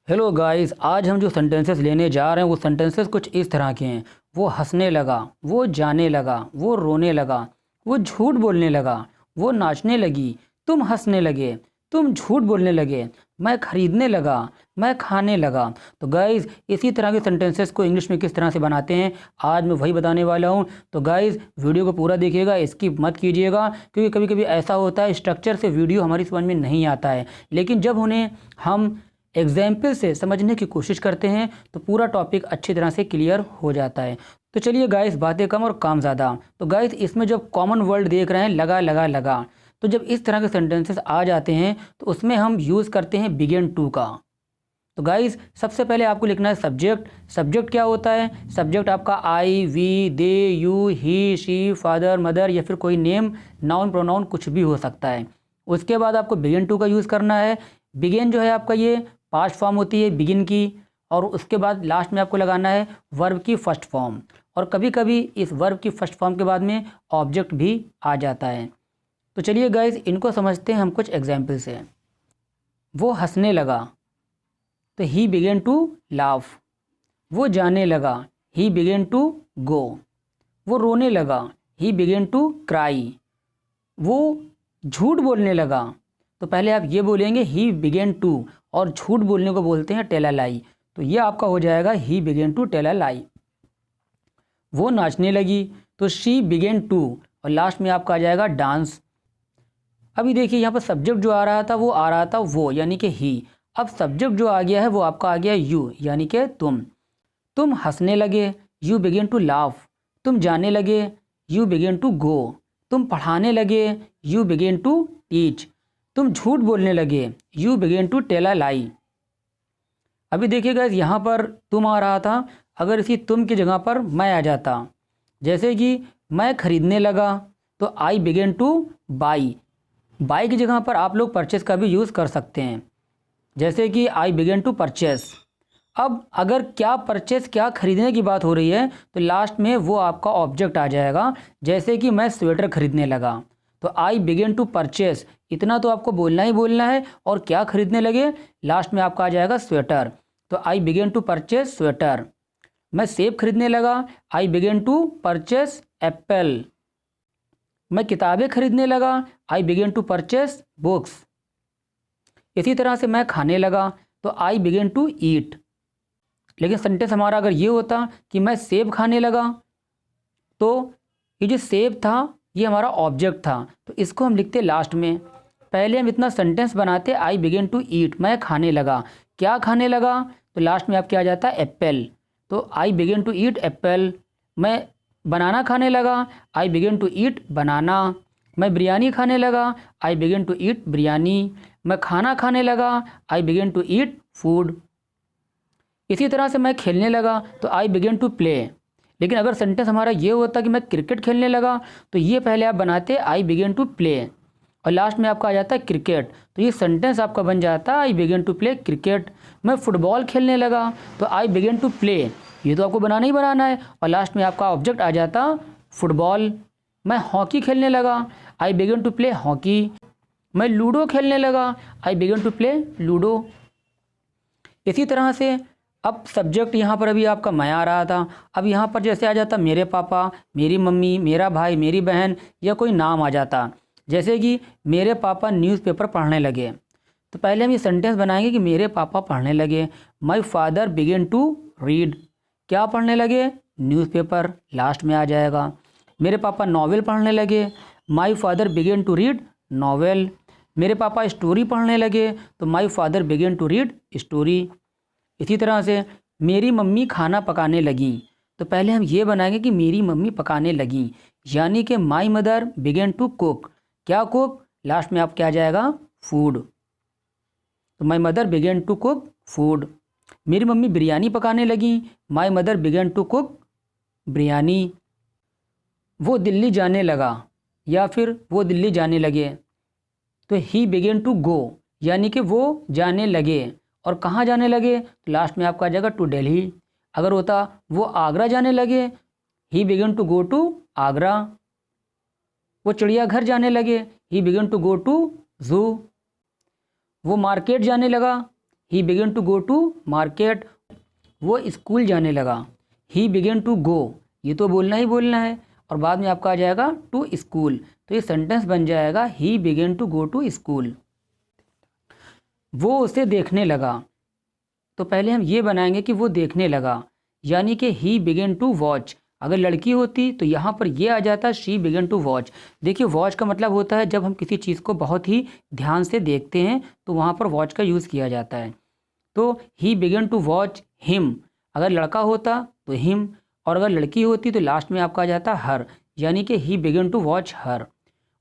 Hello guys, आज हम जो सेंटेंसेस लेने जा रहे हैं वो सेंटेंसेस कुछ इस तरह के हैं। वो हंसने लगा, वो जाने लगा, वो रोने लगा, वो झूठ बोलने लगा, वो नाचने लगी, तुम हंसने लगे, तुम झूठ बोलने लगे, मैं खरीदने लगा, मैं खाने लगा। तो गाइस, इसी तरह के सेंटेंसेस को इंग्लिश में किस तरह से बनाते हैं आज मैं वही बताने वाला हूँ। तो गाइस, वीडियो को पूरा देखिएगा, स्किप मत कीजिएगा, क्योंकि कभी कभी ऐसा होता है स्ट्रक्चर से वीडियो हमारी समझ में नहीं आता है, लेकिन जब उन्हें हम एग्जाम्पल से समझने की कोशिश करते हैं तो पूरा टॉपिक अच्छी तरह से क्लियर हो जाता है। तो चलिए गाइस, बातें कम और काम ज़्यादा। तो गाइस, इसमें जब कॉमन वर्ड देख रहे हैं लगा लगा लगा, तो जब इस तरह के सेंटेंसेस आ जाते हैं तो उसमें हम यूज़ करते हैं बिगिन टू का। तो गाइस, सबसे पहले आपको लिखना है सब्जेक्ट। सब्जेक्ट क्या होता है? सब्जेक्ट आपका I, we, they, you, he, she, father, mother या फिर कोई नेम, नाउन, प्रोनाउन कुछ भी हो सकता है। उसके बाद आपको बिगिन टू का यूज़ करना है। बिगिन जो है आपका ये पास्ट फॉर्म होती है बिगिन की, और उसके बाद लास्ट में आपको लगाना है वर्ब की फर्स्ट फॉर्म, और कभी कभी इस वर्ब की फर्स्ट फॉर्म के बाद में ऑब्जेक्ट भी आ जाता है। तो चलिए गाइस, इनको समझते हैं हम कुछ एग्जाम्पल से। वो हंसने लगा, तो ही बिगेन टू लाफ। वो जाने लगा, ही बिगेन टू गो। वो रोने लगा, ही बिगेन टू क्राई। वो झूठ बोलने लगा, तो पहले आप ये बोलेंगे ही बिगेन टू, और झूठ बोलने को बोलते हैं टेल अ लाई। तो ये आपका हो जाएगा he began to tell a lie. वो नाचने लगी, तो शी बिगेन टू, और लास्ट में आपका आ जाएगा डांस। अभी देखिए यहाँ पर सब्जेक्ट जो आ रहा था वो आ रहा था वो, यानी कि ही। अब सब्जेक्ट जो आ गया है वो आपका आ गया यू, यानी कि तुम। तुम हंसने लगे, यू बिगिन टू लाफ। तुम जाने लगे, यू बिगिन टू गो। तुम पढ़ाने लगे, यू बिगिन टू टीच। तुम झूठ बोलने लगे, you begin to tell a lie. अभी देखिएगा यहाँ पर तुम आ रहा था, अगर इसी तुम की जगह पर मैं आ जाता, जैसे कि मैं खरीदने लगा, तो I begin two by. By की जगह पर आप लोग परचेस का भी यूज़ कर सकते हैं, जैसे कि आई बिगिन टू परचेस। अब अगर क्या परचेस, क्या खरीदने की बात हो रही है, तो लास्ट में वो आपका ऑब्जेक्ट आ जाएगा, जैसे कि मैं स्वेटर खरीदने लगा, तो आई बिगिन टू परचेस। इतना तो आपको बोलना ही बोलना है, और क्या खरीदने लगे, लास्ट में आपका आ जाएगा स्वेटर, तो I begin to purchase sweater. मैं सेब खरीदने लगा, I begin to purchase apple. मैं किताबें खरीदने लगा, I begin to purchase books. इसी तरह से मैं खाने लगा, तो आई बिगिन टू ईट। लेकिन सेंटेंस हमारा अगर ये होता कि मैं सेब खाने लगा, तो ये जो सेब था ये हमारा ऑब्जेक्ट था, तो इसको हम लिखते लास्ट में। पहले हम इतना सेंटेंस बनाते आई बिगिन टू ईट, मैं खाने लगा। क्या खाने लगा, तो लास्ट में आप क्या आ जाता है एप्पल, तो I begin to eat apple. मैं बनाना खाने लगा, आई बिगिन टू ईट बनाना। मैं बिरयानी खाने लगा, I begin to eat biryani. मैं खाना खाने लगा, I begin to eat food. इसी तरह से मैं खेलने लगा, तो आई बिगिन टू प्ले। लेकिन अगर सेंटेंस हमारा ये होता कि मैं क्रिकेट खेलने लगा, तो ये पहले आप बनाते आई बिगिन टू प्ले, और लास्ट में आपका आ जाता है क्रिकेट, तो ये सेंटेंस आपका बन जाता है I begin to play cricket. मैं फुटबॉल खेलने लगा, तो आई बिगिन टू प्ले, ये तो आपको बनाना ही बनाना है, और लास्ट में आपका ऑब्जेक्ट आ जाता फुटबॉल। मैं हॉकी खेलने लगा, I begin to play hockey. मैं लूडो खेलने लगा, I begin to play ludo. इसी तरह से अब सब्जेक्ट यहाँ पर अभी आपका मैं आ रहा था, अब यहाँ पर जैसे आ जाता मेरे पापा, मेरी मम्मी, मेरा भाई, मेरी बहन, या कोई नाम आ जाता, जैसे कि मेरे पापा न्यूज़पेपर पढ़ने लगे। तो पहले हम ये सेंटेंस बनाएंगे कि मेरे पापा पढ़ने लगे। My father begin to read. क्या पढ़ने लगे, न्यूज़पेपर, लास्ट में आ जाएगा। मेरे पापा नॉवेल पढ़ने लगे, my father begin to read novel. मेरे पापा स्टोरी पढ़ने लगे, तो my father begin to read story. इसी तरह से मेरी मम्मी खाना पकाने लगीं, तो पहले हम ये बनाएंगे कि मेरी मम्मी पकाने लगीं, यानी कि my mother begin to cook. क्या कुक, लास्ट में आप क्या आ जाएगा फूड, तो my mother begin to cook food. मेरी मम्मी बिरयानी पकाने लगी, my mother begin to cook biryani. वो दिल्ली जाने लगा, या फिर वो दिल्ली जाने लगे, तो ही बिगिन टू गो, यानी कि वो जाने लगे। और कहाँ जाने लगे, तो लास्ट में आपका आ जाएगा टू दिल्ली। अगर होता वो आगरा जाने लगे, he begin to go to Agra. वो चिड़ियाघर जाने लगे, he begin to go to zoo. वो मार्केट जाने लगा, he began to go to market, वो स्कूल जाने लगा। ही बिगन टू गो, ये तो बोलना ही बोलना है, और बाद में आपका आ जाएगा टू स्कूल, तो ये सेंटेंस बन जाएगा he began to go to school. वो उसे देखने लगा, तो पहले हम ये बनाएंगे कि वो देखने लगा, यानी कि ही बिगन टू वॉच। अगर लड़की होती तो यहाँ पर ये आ जाता शी बिगन टू वॉच। देखिए वॉच का मतलब होता है जब हम किसी चीज़ को बहुत ही ध्यान से देखते हैं तो वहाँ पर वॉच का यूज़ किया जाता है। तो he began to watch him, अगर लड़का होता तो हिम, और अगर लड़की होती तो लास्ट में आपका आ जाता हर, यानी कि ही बिगन टू वॉच हर।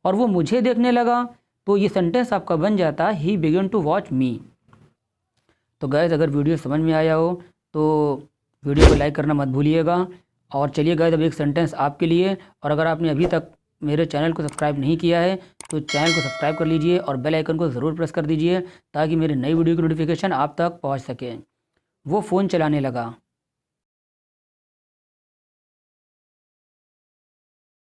और वो मुझे देखने लगा, तो ये सेंटेंस आपका बन जाता he began to watch me. तो गाइस अगर वीडियो समझ में आया हो तो वीडियो को लाइक करना मत भूलिएगा। और चलिए गाइस अब एक सेंटेंस आपके लिए, और अगर आपने अभी तक मेरे चैनल को सब्सक्राइब नहीं किया है तो चैनल को सब्सक्राइब कर लीजिए और बेल आइकन को ज़रूर प्रेस कर दीजिए ताकि मेरे नई वीडियो की नोटिफिकेशन आप तक पहुंच सके। वो फ़ोन चलाने लगा।